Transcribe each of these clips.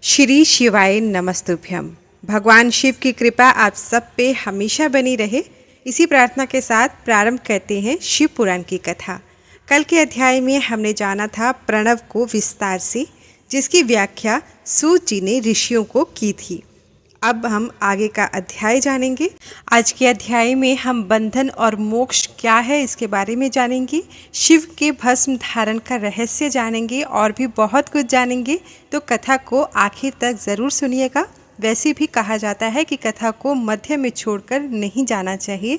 श्री शिवाय नमस्तुभ्यम। भगवान शिव की कृपा आप सब पे हमेशा बनी रहे, इसी प्रार्थना के साथ प्रारंभ करते हैं शिव पुराण की कथा। कल के अध्याय में हमने जाना था प्रणव को विस्तार से, जिसकी व्याख्या सूत जी ने ऋषियों को की थी। अब हम आगे का अध्याय जानेंगे। आज के अध्याय में हम बंधन और मोक्ष क्या है इसके बारे में जानेंगे, शिव के भस्म धारण का रहस्य जानेंगे और भी बहुत कुछ जानेंगे। तो कथा को आखिर तक ज़रूर सुनिएगा। वैसे भी कहा जाता है कि कथा को मध्य में छोड़कर नहीं जाना चाहिए।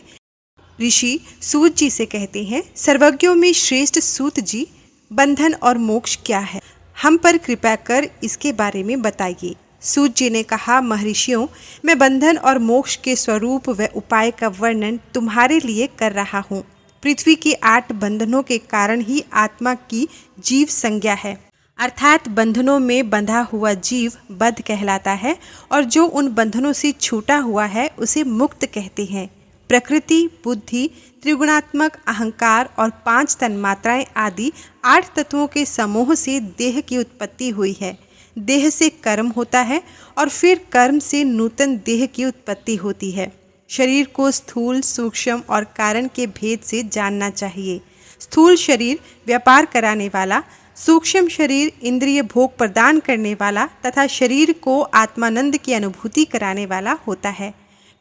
ऋषि सूत जी से कहते हैं, सर्वज्ञों में श्रेष्ठ सूत जी, बंधन और मोक्ष क्या है, हम पर कृपा कर इसके बारे में बताइए। सूत जी ने कहा, महर्षियों, मैं बंधन और मोक्ष के स्वरूप व उपाय का वर्णन तुम्हारे लिए कर रहा हूँ। पृथ्वी के 8 बंधनों के कारण ही आत्मा की जीव संज्ञा है, अर्थात बंधनों में बंधा हुआ जीव बद्ध कहलाता है और जो उन बंधनों से छूटा हुआ है उसे मुक्त कहते हैं। प्रकृति, बुद्धि, त्रिगुणात्मक अहंकार और 5 तन्मात्राएं आदि 8 तत्वों के समूह से देह की उत्पत्ति हुई है। देह से कर्म होता है और फिर कर्म से नूतन देह की उत्पत्ति होती है। शरीर को स्थूल, सूक्ष्म और कारण के भेद से जानना चाहिए। स्थूल शरीर व्यापार कराने वाला, सूक्ष्म शरीर इंद्रिय भोग प्रदान करने वाला तथा शरीर को आत्मानंद की अनुभूति कराने वाला होता है।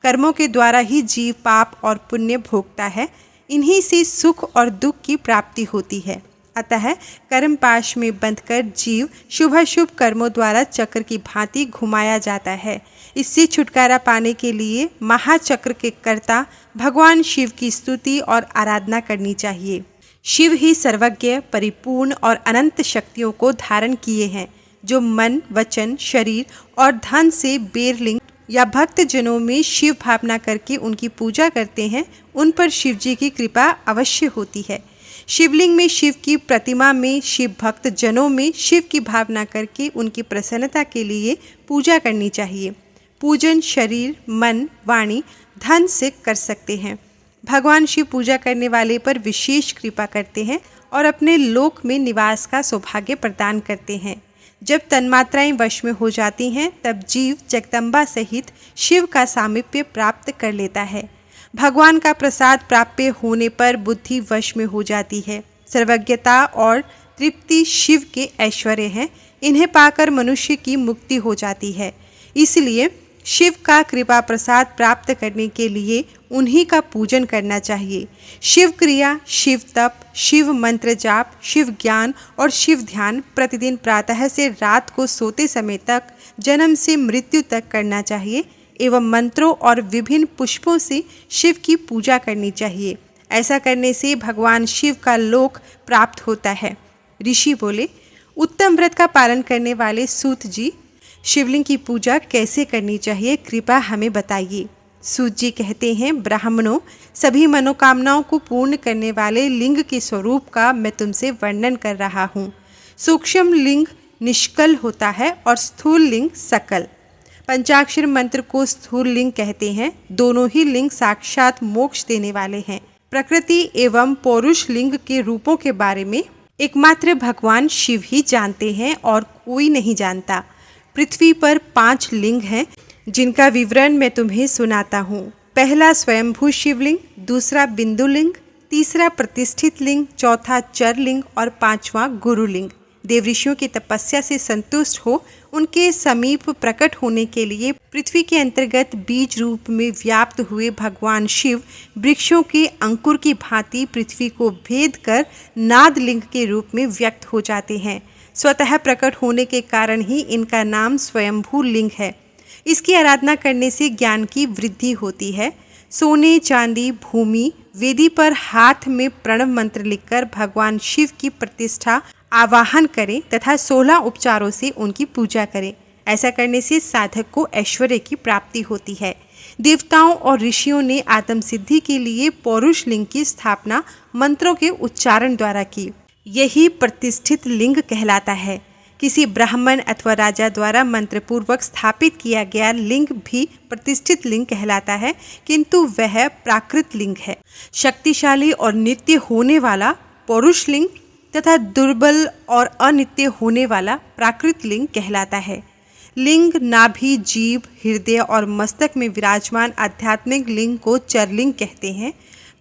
कर्मों के द्वारा ही जीव पाप और पुण्य भोगता है। इन्हीं से सुख और दुख की प्राप्ति होती है। अतः कर्म पाश में बंधकर जीव शुभाशुभ कर्मों द्वारा चक्र की भांति घुमाया जाता है। इससे छुटकारा पाने के लिए महाचक्र के कर्ता भगवान शिव की स्तुति और आराधना करनी चाहिए। शिव ही सर्वज्ञ, परिपूर्ण और अनंत शक्तियों को धारण किए हैं। जो मन, वचन, शरीर और धन से बेरलिंग या भक्त जनों में शिव भावना करके उनकी पूजा करते हैं, उन पर शिव जी की कृपा अवश्य होती है। शिवलिंग में शिव की प्रतिमा में शिव भक्त जनों में शिव की भावना करके उनकी प्रसन्नता के लिए पूजा करनी चाहिए। पूजन शरीर, मन, वाणी, धन से कर सकते हैं। भगवान शिव पूजा करने वाले पर विशेष कृपा करते हैं और अपने लोक में निवास का सौभाग्य प्रदान करते हैं। जब तन्मात्राएं वश में हो जाती हैं, तब जीव जगदम्बा सहित शिव का सामीप्य प्राप्त कर लेता है। भगवान का प्रसाद प्राप्त होने पर बुद्धि वश में हो जाती है। सर्वज्ञता और तृप्ति शिव के ऐश्वर्य हैं। इन्हें पाकर मनुष्य की मुक्ति हो जाती है। इसलिए शिव का कृपा प्रसाद प्राप्त करने के लिए उन्हीं का पूजन करना चाहिए। शिव क्रिया, शिव तप, शिव मंत्र जाप, शिव ज्ञान और शिव ध्यान प्रतिदिन प्रातः से रात को सोते समय तक, जन्म से मृत्यु तक करना चाहिए एवं मंत्रों और विभिन्न पुष्पों से शिव की पूजा करनी चाहिए। ऐसा करने से भगवान शिव का लोक प्राप्त होता है। ऋषि बोले, उत्तम व्रत का पालन करने वाले सूत जी, शिवलिंग की पूजा कैसे करनी चाहिए, कृपा हमें बताइए। सूत जी कहते हैं, ब्राह्मणों, सभी मनोकामनाओं को पूर्ण करने वाले लिंग के स्वरूप का मैं तुमसे वर्णन कर रहा हूँ। सूक्ष्म लिंग निष्कल होता है और स्थूल लिंग सकल। पंचाक्षर मंत्र को स्थूल लिंग कहते हैं। दोनों ही लिंग साक्षात मोक्ष देने वाले हैं। प्रकृति एवं पौरुष लिंग के रूपों के बारे में एकमात्र भगवान शिव ही जानते हैं और कोई नहीं जानता। पृथ्वी पर 5 लिंग हैं, जिनका विवरण मैं तुम्हें सुनाता हूँ। पहला स्वयंभू शिवलिंग, दूसरा बिंदु लिंग, तीसरा प्रतिष्ठित लिंग, चौथा चर लिंग और 5वां गुरुलिंग। देवऋषियों की तपस्या से संतुष्ट हो उनके समीप प्रकट होने के लिए पृथ्वी के अंतर्गत बीज रूप में व्याप्त हुए भगवान शिव वृक्षों के अंकुर की भांति पृथ्वी को भेद कर नाद लिंग के रूप में व्यक्त हो जाते हैं। स्वतः प्रकट होने के कारण ही इनका नाम स्वयंभू लिंग है। इसकी आराधना करने से ज्ञान की वृद्धि होती है। सोने, चांदी, भूमि, वेदी पर हाथ में प्रणव मंत्र लिखकर भगवान शिव की प्रतिष्ठा आवाहन करें तथा 16 उपचारों से उनकी पूजा करें। ऐसा करने से साधक को ऐश्वर्य की प्राप्ति होती है। देवताओं और ऋषियों ने आत्म सिद्धि के लिए पौरुष लिंग की स्थापना मंत्रों के उच्चारण द्वारा की। यही प्रतिष्ठित लिंग कहलाता है। किसी ब्राह्मण अथवा राजा द्वारा मंत्रपूर्वक स्थापित किया गया लिंग भी प्रतिष्ठित लिंग कहलाता है, किंतु वह प्राकृत लिंग है। शक्तिशाली और नित्य होने वाला पौरुष लिंग तथा दुर्बल और अनित्य होने वाला प्राकृत लिंग कहलाता है। लिंग, नाभि, जीभ, हृदय और मस्तक में विराजमान आध्यात्मिक लिंग को चरलिंग कहते हैं।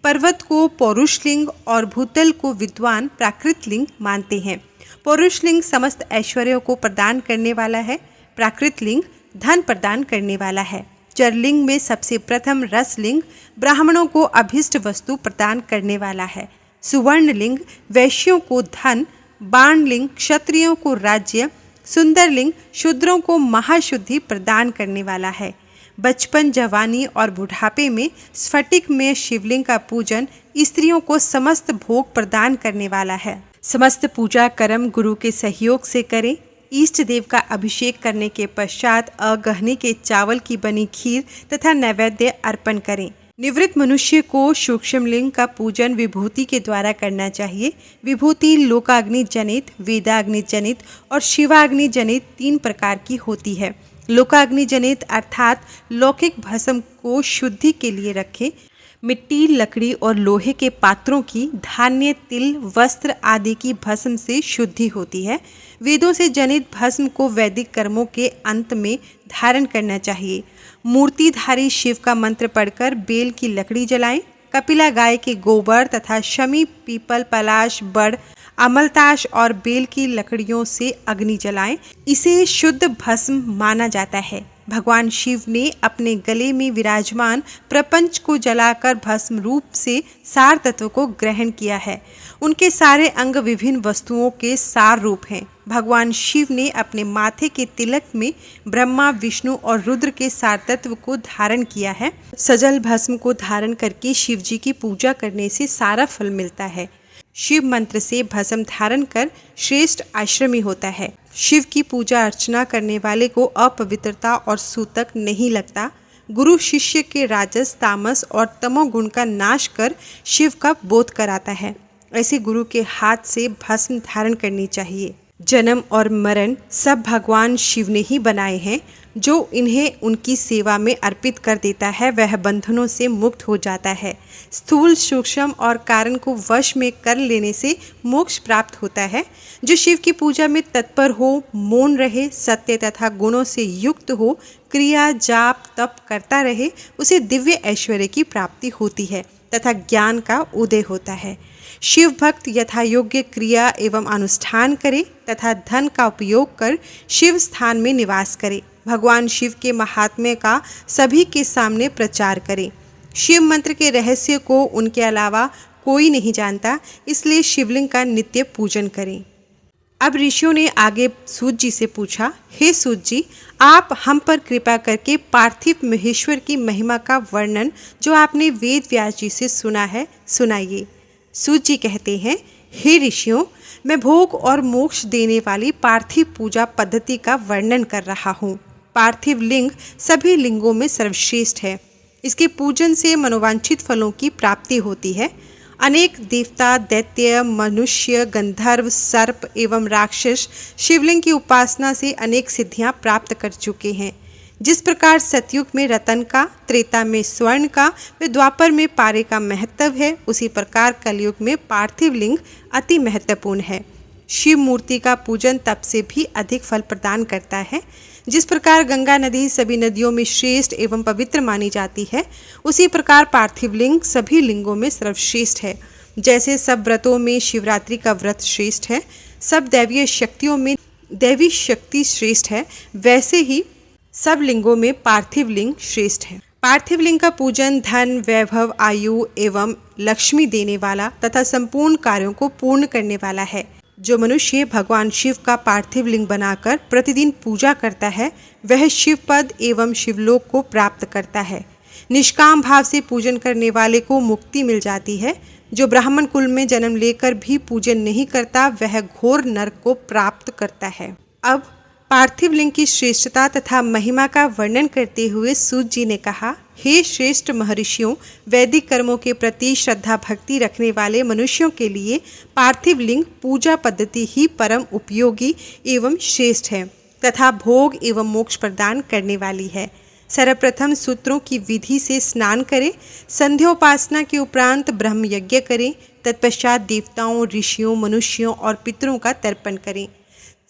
पर्वत को पौरुष लिंग और भूतल को विद्वान प्राकृत लिंग मानते हैं। पौरुष लिंग समस्त ऐश्वर्यों को प्रदान करने वाला है। प्राकृत लिंग धन प्रदान करने वाला है। चरलिंग में सबसे प्रथम रसलिंग ब्राह्मणों को अभिष्ट वस्तु प्रदान करने वाला है। सुवर्ण लिंग वैश्यों को धन, बाण लिंग क्षत्रियों को राज्य, सुंदर लिंग शूद्रों को महाशुद्धि प्रदान करने वाला है। बचपन, जवानी और बुढ़ापे में स्फटिक में शिवलिंग का पूजन स्त्रियों को समस्त भोग प्रदान करने वाला है। समस्त पूजा कर्म गुरु के सहयोग से करें। इष्ट देव का अभिषेक करने के पश्चात अगहनी के चावल की बनी खीर तथा नैवेद्य अर्पण करें। निवृत्त मनुष्य को सूक्ष्म लिंग का पूजन विभूति के द्वारा करना चाहिए। विभूति लोकाग्नि जनित, वेदाग्नि जनित और शिवाग्नि जनित 3 प्रकार की होती है। लोकाग्नि जनित अर्थात लौकिक भस्म को शुद्धि के लिए रखें। मिट्टी, लकड़ी और लोहे के पात्रों की, धान्य, तिल, वस्त्र आदि की भस्म से शुद्धि होती है। वेदों से जनित भस्म को वैदिक कर्मों के अंत में धारण करना चाहिए। मूर्तिधारी शिव का मंत्र पढ़कर बेल की लकड़ी जलाएं। कपिला गाय के गोबर तथा शमी, पीपल, पलाश, बड़, अमलताश और बेल की लकड़ियों से अग्नि जलाएं। इसे शुद्ध भस्म माना जाता है। भगवान शिव ने अपने गले में विराजमान प्रपंच को जलाकर भस्म रूप से सार तत्व को ग्रहण किया है। उनके सारे अंग विभिन्न वस्तुओं के सार रूप हैं। भगवान शिव ने अपने माथे के तिलक में ब्रह्मा, विष्णु और रुद्र के सार तत्व को धारण किया है। सजल भस्म को धारण करके शिव जी की पूजा करने से सारा फल मिलता है। शिव मंत्र से भस्म धारण कर श्रेष्ठ आश्रमी होता है। शिव की पूजा अर्चना करने वाले को अपवित्रता और सूतक नहीं लगता। गुरु शिष्य के राजस, तामस और तमोगुण का नाश कर शिव का बोध कराता है। ऐसे गुरु के हाथ से भस्म धारण करनी चाहिए। जन्म और मरण सब भगवान शिव ने ही बनाए हैं। जो इन्हें उनकी सेवा में अर्पित कर देता है वह बंधनों से मुक्त हो जाता है। स्थूल, सूक्ष्म और कारण को वश में कर लेने से मोक्ष प्राप्त होता है। जो शिव की पूजा में तत्पर हो, मौन रहे, सत्य तथा गुणों से युक्त हो, क्रिया, जाप, तप करता रहे, उसे दिव्य ऐश्वर्य की प्राप्ति होती है तथा ज्ञान का उदय होता है। शिव भक्त यथा योग्य क्रिया एवं अनुष्ठान करे तथा धन का उपयोग कर शिव स्थान में निवास करे। भगवान शिव के महात्म्य का सभी के सामने प्रचार करें। शिव मंत्र के रहस्य को उनके अलावा कोई नहीं जानता, इसलिए शिवलिंग का नित्य पूजन करें। अब ऋषियों ने आगे सूत जी से पूछा, हे सूत जी, आप हम पर कृपा करके पार्थिव महेश्वर की महिमा का वर्णन जो आपने वेद व्यास जी से सुना है सुनाइए। सूत जी कहते हैं, हे ऋषियों, मैं भोग और मोक्ष देने वाली पार्थिव पूजा पद्धति का वर्णन कर रहा हूँ। पार्थिव लिंग सभी लिंगों में सर्वश्रेष्ठ है। इसके पूजन से मनोवांछित फलों की प्राप्ति होती है। अनेक देवता, दैत्य, मनुष्य, गंधर्व, सर्प एवं राक्षस शिवलिंग की उपासना से अनेक सिद्धियां प्राप्त कर चुके हैं। जिस प्रकार सतयुग में रतन का, त्रेता में स्वर्ण का व द्वापर में पारे का महत्व है, उसी प्रकार कलयुग में पार्थिव लिंग अति महत्वपूर्ण है। शिव मूर्ति का पूजन तप से भी अधिक फल प्रदान करता है। जिस प्रकार गंगा नदी सभी नदियों में श्रेष्ठ एवं पवित्र मानी जाती है, उसी प्रकार पार्थिव लिंग सभी लिंगों में सर्वश्रेष्ठ है। जैसे सब व्रतों में शिवरात्रि का व्रत श्रेष्ठ है, सब दैवीय शक्तियों में दैवी शक्ति श्रेष्ठ है, वैसे ही सब लिंगों में पार्थिव लिंग श्रेष्ठ है। पार्थिव लिंग का पूजन धन, वैभव, आयु एवं लक्ष्मी देने वाला तथा संपूर्ण कार्यों को पूर्ण करने वाला है। जो मनुष्य भगवान शिव का पार्थिव लिंग बनाकर प्रतिदिन पूजा करता है, वह शिव पद एवं शिवलोक को प्राप्त करता है। निष्काम भाव से पूजन करने वाले को मुक्ति मिल जाती है। जो ब्राह्मण कुल में जन्म लेकर भी पूजन नहीं करता, वह घोर नरक को प्राप्त करता है। अब पार्थिव लिंग की श्रेष्ठता तथा महिमा का वर्णन करते हुए सूत जी ने कहा, हे श्रेष्ठ महर्षियों, वैदिक कर्मों के प्रति श्रद्धा भक्ति रखने वाले मनुष्यों के लिए पार्थिव लिंग पूजा पद्धति ही परम उपयोगी एवं श्रेष्ठ है तथा भोग एवं मोक्ष प्रदान करने वाली है। सर्वप्रथम सूत्रों की विधि से स्नान करें, संध्योपासना के उपरांत ब्रह्म यज्ञ करें, तत्पश्चात देवताओं, ऋषियों, मनुष्यों और पितरों का तर्पण करें।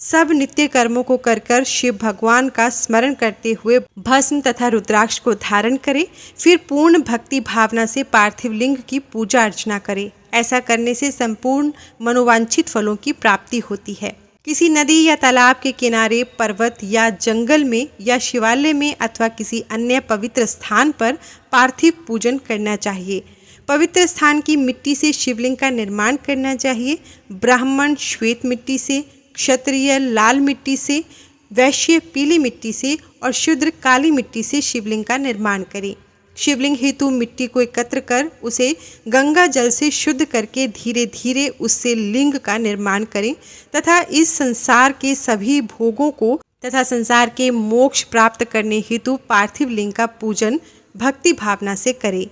सब नित्य कर्मों को कर कर शिव भगवान का स्मरण करते हुए भस्म तथा रुद्राक्ष को धारण करें। फिर पूर्ण भक्ति भावना से पार्थिव लिंग की पूजा अर्चना करें। ऐसा करने से संपूर्ण मनोवांछित फलों की प्राप्ति होती है। किसी नदी या तालाब के किनारे, पर्वत या जंगल में या शिवालय में अथवा किसी अन्य पवित्र स्थान पर पार्थिव पूजन करना चाहिए। पवित्र स्थान की मिट्टी से शिवलिंग का निर्माण करना चाहिए। ब्राह्मण श्वेत मिट्टी से, क्षत्रिय लाल मिट्टी से, वैश्य पीली मिट्टी से और शूद्र काली मिट्टी से शिवलिंग का निर्माण करें। शिवलिंग हेतु मिट्टी को एकत्र कर उसे गंगा जल से शुद्ध करके धीरे धीरे उससे लिंग का निर्माण करें तथा इस संसार के सभी भोगों को तथा संसार के मोक्ष प्राप्त करने हेतु पार्थिव लिंग का पूजन भक्ति भावना से करें।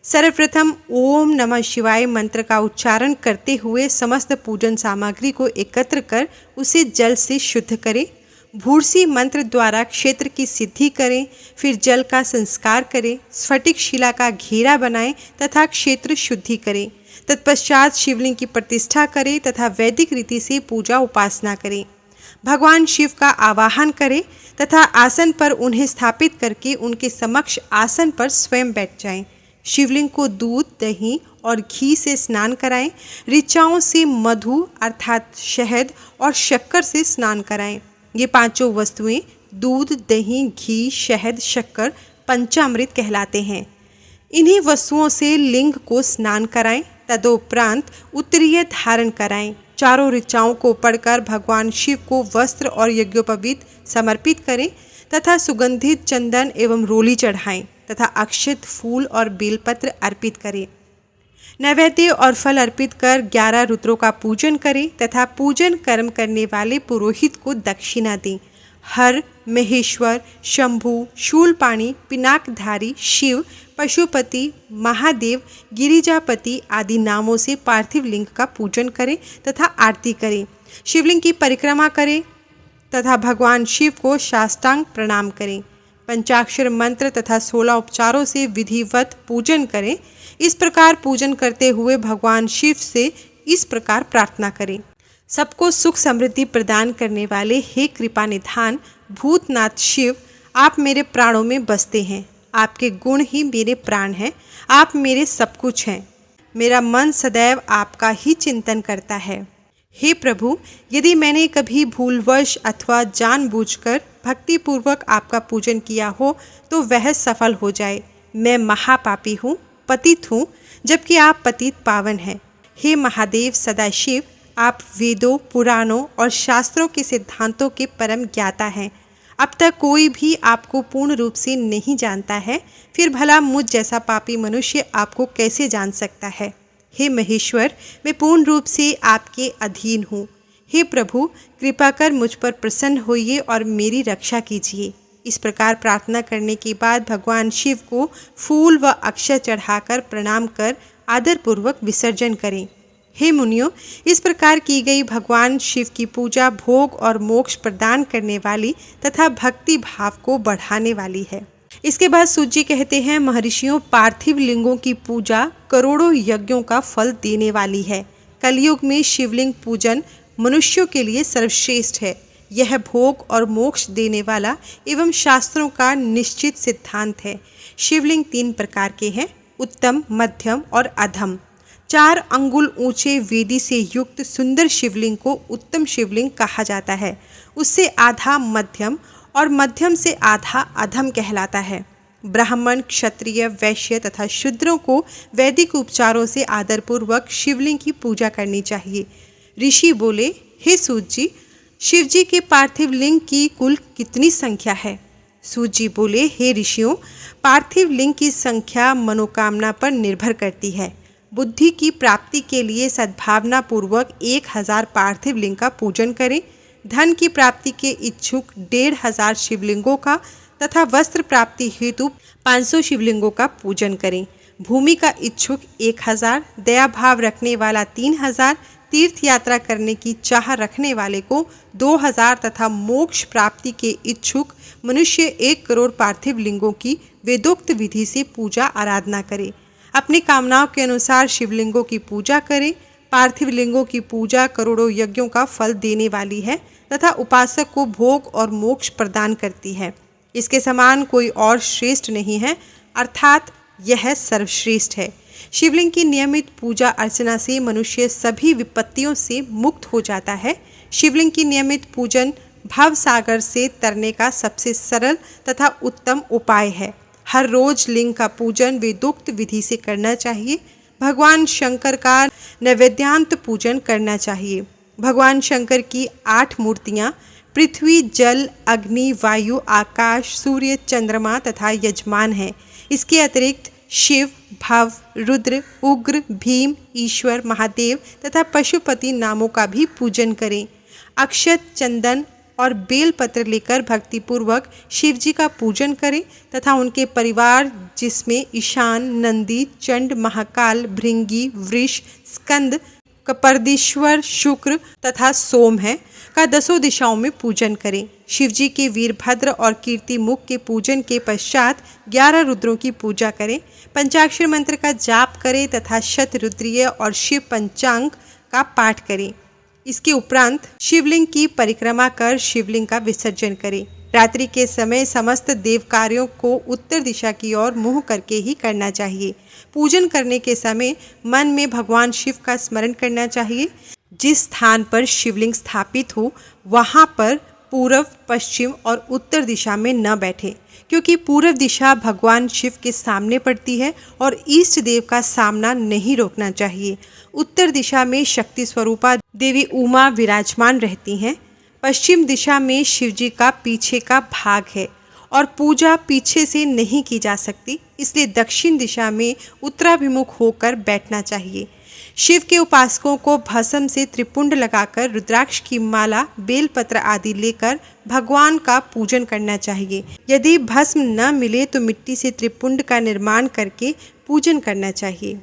सर्वप्रथम ओम नमः शिवाय मंत्र का उच्चारण करते हुए समस्त पूजन सामग्री को एकत्र कर उसे जल से शुद्ध करें। भूर्सी मंत्र द्वारा क्षेत्र की सिद्धि करें। फिर जल का संस्कार करें, स्फटिक शिला का घेरा बनाएं तथा क्षेत्र शुद्धि करें। तत्पश्चात शिवलिंग की प्रतिष्ठा करें तथा वैदिक रीति से पूजा उपासना करें। भगवान शिव का आवाहन करें तथा आसन पर उन्हें स्थापित करके उनके समक्ष आसन पर स्वयं बैठ जाएं। शिवलिंग को दूध, दही और घी से स्नान कराएं। ऋचाओं से मधु अर्थात शहद और शक्कर से स्नान कराएं। ये पांचों वस्तुएं दूध, दही, घी, शहद, शक्कर पंचामृत कहलाते हैं। इन्हीं वस्तुओं से लिंग को स्नान कराएं। तदोपरांत उत्तरीय धारण कराएं। चारों ऋचाओं को पढ़कर भगवान शिव को वस्त्र और यज्ञोपवीत समर्पित करें तथा सुगंधित चंदन एवं रोली चढ़ाएं तथा अक्षत, फूल और बेलपत्र अर्पित करें। नैवेद्य और फल अर्पित कर 11 रुद्रों का पूजन करें तथा पूजन कर्म करने वाले पुरोहित को दक्षिणा दें। हर, महेश्वर, शंभु, शूलपाणी, पिनाकधारी, शिव, पशुपति, महादेव, गिरिजापति आदि नामों से पार्थिव लिंग का पूजन करें तथा आरती करें। शिवलिंग की परिक्रमा करें तथा भगवान शिव को साष्टांग प्रणाम करें। पंचाक्षर मंत्र तथा 16 उपचारों से विधिवत पूजन करें। इस प्रकार पूजन करते हुए भगवान शिव से इस प्रकार प्रार्थना करें। सबको सुख समृद्धि प्रदान करने वाले हे कृपा निधान भूतनाथ शिव, आप मेरे प्राणों में बसते हैं। आपके गुण ही मेरे प्राण हैं। आप मेरे सब कुछ हैं। मेरा मन सदैव आपका ही चिंतन करता है। हे प्रभु, यदि मैंने कभी भूलवश अथवा जानबूझकर भक्तिपूर्वक आपका पूजन किया हो तो वह सफल हो जाए। मैं महापापी हूँ, पतित हूँ, जबकि आप पतित पावन हैं। हे महादेव सदाशिव, आप वेदों, पुराणों और शास्त्रों के सिद्धांतों के परम ज्ञाता हैं। अब तक कोई भी आपको पूर्ण रूप से नहीं जानता है, फिर भला मुझ जैसा पापी मनुष्य आपको कैसे जान सकता है। हे महेश्वर, मैं पूर्ण रूप से आपके अधीन हूँ। हे प्रभु, कृपा कर मुझ पर प्रसन्न होइए और मेरी रक्षा कीजिए। इस प्रकार प्रार्थना करने के बाद भगवान शिव को फूल व अक्षय चढ़ाकर प्रणाम कर आदरपूर्वक विसर्जन करें। हे मुनियों, इस प्रकार की गई भगवान शिव की पूजा भोग और मोक्ष प्रदान करने वाली तथा भक्ति भाव को बढ़ाने वाली है। इसके बाद सूत जी कहते हैं, महर्षियों, पार्थिव लिंगों की पूजा करोड़ों यज्ञों का फल देने वाली है। कलयुग में शिवलिंग पूजन मनुष्यों के लिए सर्वश्रेष्ठ है। यह भोग और मोक्ष देने वाला एवं शास्त्रों का निश्चित सिद्धांत है। शिवलिंग 3 प्रकार के हैं, उत्तम, मध्यम और अधम। 4 अंगुल ऊंचे वेदी से युक्त सुंदर शिवलिंग को उत्तम शिवलिंग कहा जाता है। उससे आधा मध्यम और मध्यम से आधा अधम कहलाता है। ब्राह्मण, क्षत्रिय, वैश्य तथा शूद्रों को वैदिक उपचारों से आदरपूर्वक शिवलिंग की पूजा करनी चाहिए। ऋषि बोले, हे सूत जी, शिव जी के पार्थिव लिंग की कुल कितनी संख्या है? सूत जी बोले, हे ऋषियों, पार्थिव लिंग की संख्या मनोकामना पर निर्भर करती है। बुद्धि की प्राप्ति के लिए सद्भावना पूर्वक 1000 पार्थिव लिंग का पूजन करें। धन की प्राप्ति के इच्छुक 1500 शिवलिंगों का तथा वस्त्र प्राप्ति हेतु 500 शिवलिंगों का पूजन करें। भूमि का इच्छुक 1000, दया भाव रखने वाला 3000, तीर्थ यात्रा करने की चाह रखने वाले को 2000 तथा मोक्ष प्राप्ति के इच्छुक मनुष्य 1 करोड़ पार्थिव लिंगों की वेदोक्त विधि से पूजा आराधना करें। अपनी कामनाओं के अनुसार शिवलिंगों की पूजा करें। पार्थिव लिंगों की पूजा करोड़ों यज्ञों का फल देने वाली है तथा उपासक को भोग और मोक्ष प्रदान करती है। इसके समान कोई और श्रेष्ठ नहीं है, अर्थात यह सर्वश्रेष्ठ है। शिवलिंग की नियमित पूजा अर्चना से मनुष्य सभी विपत्तियों से मुक्त हो जाता है। शिवलिंग की नियमित पूजन भव सागर से तरने का सबसे सरल तथा उत्तम उपाय है। हर रोज लिंग का पूजन वेदोक्त विधि से करना चाहिए। भगवान शंकर का नैवेद्यांत पूजन करना चाहिए। भगवान शंकर की 8 मूर्तियाँ पृथ्वी, जल, अग्नि, वायु, आकाश, सूर्य, चंद्रमा तथा यजमान हैं। इसके अतिरिक्त शिव, भव, रुद्र, उग्र, भीम, ईश्वर, महादेव तथा पशुपति नामों का भी पूजन करें। अक्षत, चंदन और बेल पत्र लेकर भक्तिपूर्वक शिव जी का पूजन करें तथा उनके परिवार, जिसमें ईशान, नंदी, चंड, महाकाल, भृंगी, वृष, स्कंद, कपर्दीश्वर, शुक्र तथा सोम है, का 10 दिशाओं में पूजन करें। शिवजी के वीरभद्र और कीर्ति मुख के पूजन के पश्चात 11 रुद्रों की पूजा करें। पंचाक्षर मंत्र का जाप करें तथा शतरुद्रीय और शिव पंचांग का पाठ करें। इसके उपरांत शिवलिंग की परिक्रमा कर शिवलिंग का विसर्जन करें। रात्रि के समय समस्त देव कार्यों को उत्तर दिशा की ओर मुँह करके ही करना चाहिए। पूजन करने के समय मन में भगवान शिव का स्मरण करना चाहिए। जिस स्थान पर शिवलिंग स्थापित हो वहाँ पर पूर्व, पश्चिम और उत्तर दिशा में न बैठे, क्योंकि पूर्व दिशा भगवान शिव के सामने पड़ती है और इष्ट देव का सामना नहीं रोकना चाहिए। उत्तर दिशा में शक्ति स्वरूपा देवी उमा विराजमान रहती हैं। पश्चिम दिशा में शिवजी का पीछे का भाग है और पूजा पीछे से नहीं की जा सकती, इसलिए दक्षिण दिशा में उत्तराभिमुख होकर बैठना चाहिए। शिव के उपासकों को भस्म से त्रिपुंड लगाकर रुद्राक्ष की माला, बेलपत्र आदि लेकर भगवान का पूजन करना चाहिए। यदि भस्म न मिले तो मिट्टी से त्रिपुंड का निर्माण करके पूजन करना चाहिए।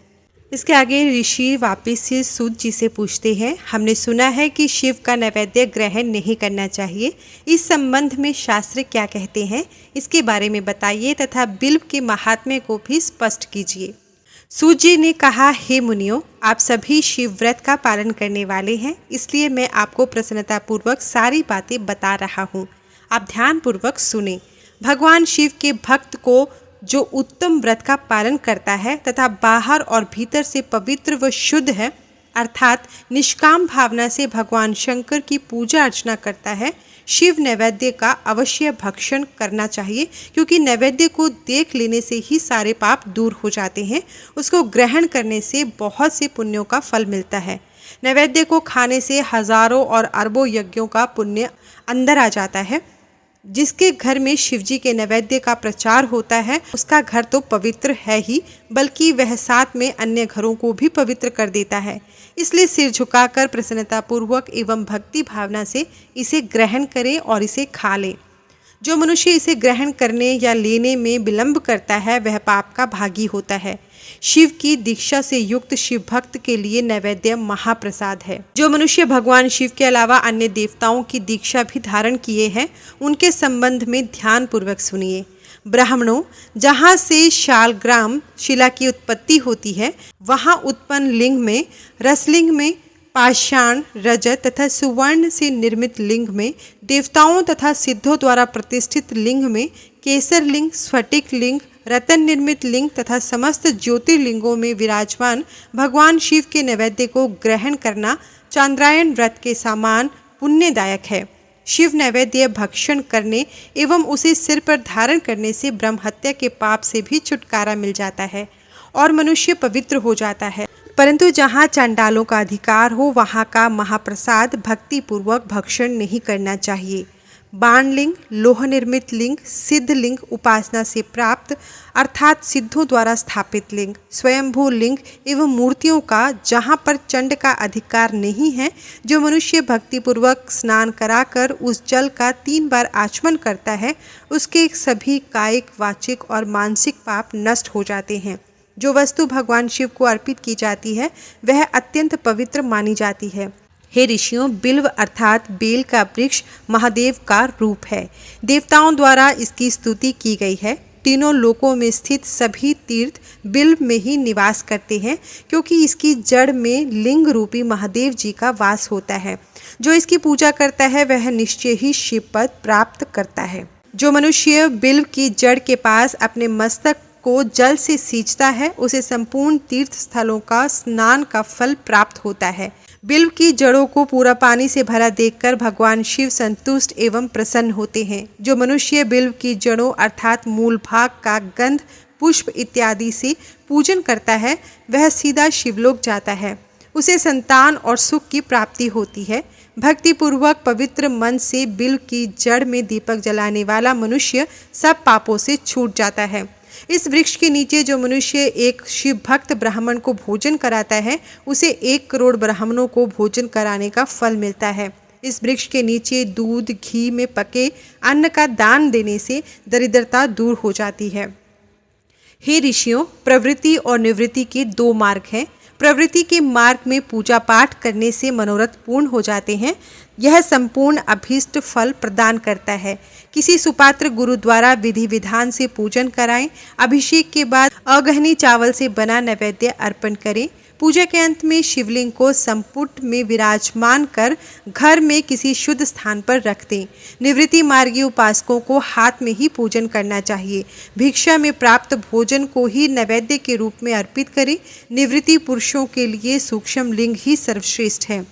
इसके आगे ऋषि वापिस से सूत जी से पूछते हैं, हमने सुना है कि शिव का नैवेद्य ग्रहण नहीं करना चाहिए। इस संबंध में शास्त्र क्या कहते हैं, इसके बारे में बताइए तथा बिल्व के महात्म्य को भी स्पष्ट कीजिए। सूत जी ने कहा, हे मुनियों, आप सभी शिव व्रत का पालन करने वाले हैं, इसलिए मैं आपको प्रसन्नतापूर्वक सारी बातें बता रहा हूँ। आप ध्यानपूर्वक सुने। भगवान शिव के भक्त को जो उत्तम व्रत का पालन करता है तथा बाहर और भीतर से पवित्र व शुद्ध है, अर्थात निष्काम भावना से भगवान शंकर की पूजा अर्चना करता है, शिव नैवेद्य का अवश्य भक्षण करना चाहिए, क्योंकि नैवेद्य को देख लेने से ही सारे पाप दूर हो जाते हैं। उसको ग्रहण करने से बहुत से पुण्यों का फल मिलता है। नैवेद्य को खाने से हजारों और अरबों यज्ञों का पुण्य अंदर आ जाता है। जिसके घर में शिवजी के नैवेद्य का प्रचार होता है उसका घर तो पवित्र है ही, बल्कि वह साथ में अन्य घरों को भी पवित्र कर देता है। इसलिए सिर झुकाकर प्रसन्नतापूर्वक एवं भक्ति भावना से इसे ग्रहण करें और इसे खा लें। जो मनुष्य इसे ग्रहण करने या लेने में विलंब करता है वह पाप का भागी होता है। शिव की दीक्षा से युक्त शिव भक्त के लिए नैवेद्य महाप्रसाद है। जो मनुष्य भगवान शिव के अलावा अन्य देवताओं की दीक्षा भी धारण किए हैं, उनके संबंध में ध्यान पूर्वक सुनिए। ब्राह्मणों, जहाँ से शालग्राम शिला की उत्पत्ति होती है, वहाँ उत्पन्न लिंग में, रसलिंग में, पाषाण, रजत तथा सुवर्ण से निर्मित लिंग में, देवताओं तथा सिद्धों द्वारा प्रतिष्ठित लिंग में, केसर लिंग, स्फटिक लिंग, रतन निर्मित लिंग तथा समस्त ज्योतिर्लिंगों में विराजमान भगवान शिव के नैवेद्य को ग्रहण करना चांद्रायण व्रत के समान पुण्यदायक है। शिव नैवेद्य भक्षण करने एवं उसे सिर पर धारण करने से ब्रह्म हत्या के पाप से भी छुटकारा मिल जाता है और मनुष्य पवित्र हो जाता है। परंतु जहाँ चांडालों का अधिकार हो वहाँ का महाप्रसाद भक्ति पूर्वक भक्षण नहीं करना चाहिए। बाणलिंग, लोह निर्मित लिंग, सिद्ध लिंग, उपासना से प्राप्त अर्थात सिद्धों द्वारा स्थापित लिंग, स्वयंभू लिंग एवं मूर्तियों का जहाँ पर चंड का अधिकार नहीं है, जो मनुष्य भक्तिपूर्वक स्नान कराकर उस जल का 3 बार आचमन करता है, उसके सभी कायिक, वाचिक और मानसिक पाप नष्ट हो जाते हैं। जो वस्तु भगवान शिव को अर्पित की जाती है वह अत्यंत पवित्र मानी जाती है। हे ऋषियों, बिल्व अर्थात बेल का वृक्ष महादेव का रूप है। देवताओं द्वारा इसकी स्तुति की गई है। तीनों लोकों में स्थित सभी तीर्थ बिल्व में ही निवास करते हैं, क्योंकि इसकी जड़ में लिंग रूपी महादेव जी का वास होता है। जो इसकी पूजा करता है वह निश्चय ही शिव पद प्राप्त करता है। जो मनुष्य बिल्व की जड़ के पास अपने मस्तक को जल से सींचता है उसे संपूर्ण तीर्थ स्थलों का स्नान का फल प्राप्त होता है। बिल्व की जड़ों को पूरा पानी से भरा देखकर भगवान शिव संतुष्ट एवं प्रसन्न होते हैं। जो मनुष्य बिल्व की जड़ों अर्थात मूल भाग का गंध, पुष्प इत्यादि से पूजन करता है वह सीधा शिवलोक जाता है। उसे संतान और सुख की प्राप्ति होती है। भक्ति पूर्वक पवित्र मन से बिल्व की जड़ में दीपक जलाने वाला मनुष्य सब पापों से छूट जाता है। इस वृक्ष के नीचे जो मनुष्य एक शिव भक्त ब्राह्मण को भोजन कराता है उसे 1 करोड़ ब्राह्मणों को भोजन कराने का फल मिलता है। इस वृक्ष के नीचे दूध घी में पके अन्न का दान देने से दरिद्रता दूर हो जाती है। हे ऋषियों, प्रवृत्ति और निवृत्ति के 2 मार्ग हैं। प्रवृत्ति के मार्ग में पूजा पाठ करने से मनोरथ पूर्ण हो जाते हैं। यह संपूर्ण अभीष्ट फल प्रदान करता है। किसी सुपात्र गुरु द्वारा विधि विधान से पूजन कराएं। अभिषेक के बाद अगहनी चावल से बना नैवेद्य अर्पण करें। पूजा के अंत में शिवलिंग को संपुट में विराजमान कर घर में किसी शुद्ध स्थान पर रख दें। निवृत्ति मार्गी उपासकों को हाथ में ही पूजन करना चाहिए। भिक्षा में प्राप्त भोजन को ही नैवेद्य के रूप में अर्पित करें। निवृत्ति पुरुषों के लिए सूक्ष्म लिंग ही सर्वश्रेष्ठ है।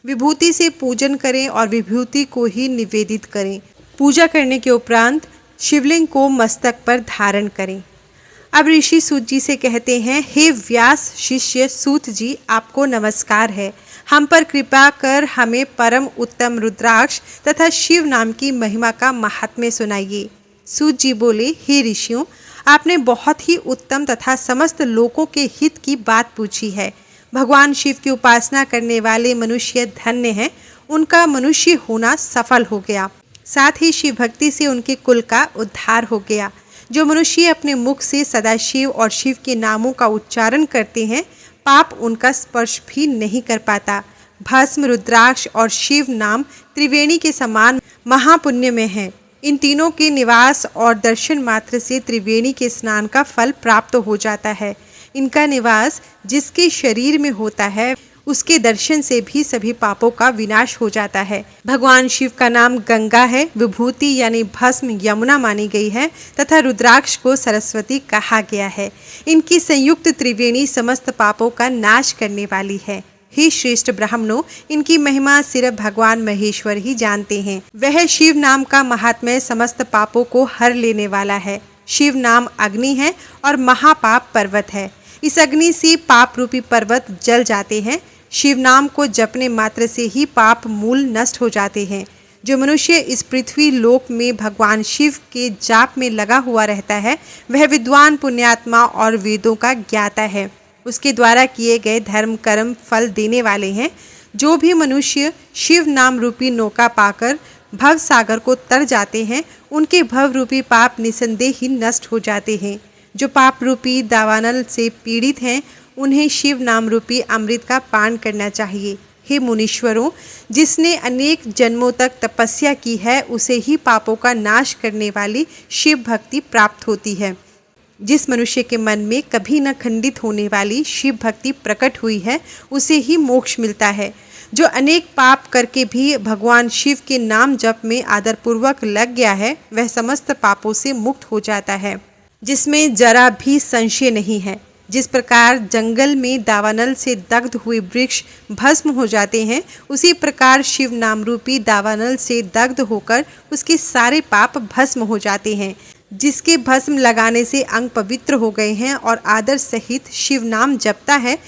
विभूति से पूजन करें और विभूति को ही निवेदित करें। पूजा करने के उपरांत शिवलिंग को मस्तक पर धारण करें। अब ऋषि सूत जी से कहते हैं, हे व्यास शिष्य सूत जी, आपको नमस्कार है। हम पर कृपा कर हमें परम उत्तम रुद्राक्ष तथा शिव नाम की महिमा का महात्म्य सुनाइए। सूत जी बोले, हे ऋषियों, आपने बहुत ही उत्तम तथा समस्त लोकों के हित की बात पूछी है। भगवान शिव की उपासना करने वाले मनुष्य धन्य हैं। उनका मनुष्य होना सफल हो गया। साथ ही शिव भक्ति से उनके कुल का उद्धार हो गया। जो मनुष्य अपने मुख से सदाशिव और शिव के नामों का उच्चारण करते हैं पाप उनका स्पर्श भी नहीं कर पाता। भस्म, रुद्राक्ष और शिव नाम त्रिवेणी के समान महापुण्य में है। इन तीनों के निवास और दर्शन मात्र से त्रिवेणी के स्नान का फल प्राप्त हो जाता है। इनका निवास जिसके शरीर में होता है उसके दर्शन से भी सभी पापों का विनाश हो जाता है। भगवान शिव का नाम गंगा है। विभूति यानी भस्म यमुना मानी गई है तथा रुद्राक्ष को सरस्वती कहा गया है। इनकी संयुक्त त्रिवेणी समस्त पापों का नाश करने वाली है। हे श्रेष्ठ ब्राह्मणों, इनकी महिमा सिर्फ भगवान महेश्वर ही जानते हैं। वह शिव नाम का महात्म्य समस्त पापों को हर लेने वाला है। शिव नाम अग्नि है और महापाप पर्वत है। इस अग्नि से पाप रूपी पर्वत जल जाते हैं। शिव नाम को जपने मात्र से ही पाप मूल नष्ट हो जाते हैं। जो मनुष्य इस पृथ्वी लोक में भगवान शिव के जाप में लगा हुआ रहता है वह विद्वान, पुण्यात्मा और वेदों का ज्ञाता है। उसके द्वारा किए गए धर्म कर्म फल देने वाले हैं। जो भी मनुष्य शिव नाम रूपी नौका पाकर भव सागर को तर जाते हैं उनके भव रूपी पाप निसंदेह ही नष्ट हो जाते हैं। जो पाप रूपी दावानल से पीड़ित हैं उन्हें शिव नाम रूपी अमृत का पान करना चाहिए। हे मुनीश्वरों, जिसने अनेक जन्मों तक तपस्या की है उसे ही पापों का नाश करने वाली शिव भक्ति प्राप्त होती है। जिस मनुष्य के मन में कभी न खंडित होने वाली शिव भक्ति प्रकट हुई है उसे ही मोक्ष मिलता है। जो अनेक पाप करके भी भगवान शिव के नाम जप में आदरपूर्वक लग गया है वह समस्त पापों से मुक्त हो जाता है, जिसमें जरा भी संशय नहीं है। जिस प्रकार जंगल में दावानल से दग्ध हुए वृक्ष भस्म हो जाते हैं उसी प्रकार शिव नाम रूपी दावानल से दग्ध होकर उसके सारे पाप भस्म हो जाते हैं। जिसके भस्म लगाने से अंग पवित्र हो गए हैं और आदर सहित शिव नाम जपता है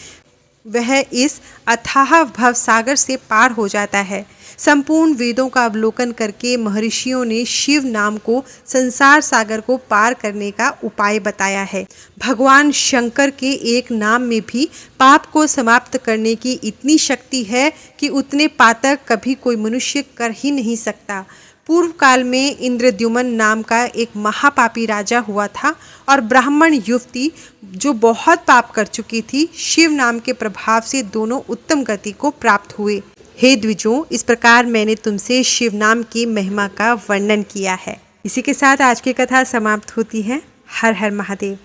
वह इस अथाह भव सागर से पार हो जाता है। संपूर्ण वेदों का अवलोकन करके महर्षियों ने शिव नाम को संसार सागर को पार करने का उपाय बताया है। भगवान शंकर के एक नाम में भी पाप को समाप्त करने की इतनी शक्ति है कि उतने पातक कभी कोई मनुष्य कर ही नहीं सकता। पूर्व काल में इंद्रद्युमन नाम का एक महापापी राजा हुआ था और ब्राह्मण युवती जो बहुत पाप कर चुकी थी शिव नाम के प्रभाव से दोनों उत्तम गति को प्राप्त हुए। हे द्विजों, इस प्रकार मैंने तुमसे शिव नाम की महिमा का वर्णन किया है। इसी के साथ आज की कथा समाप्त होती है। हर हर महादेव।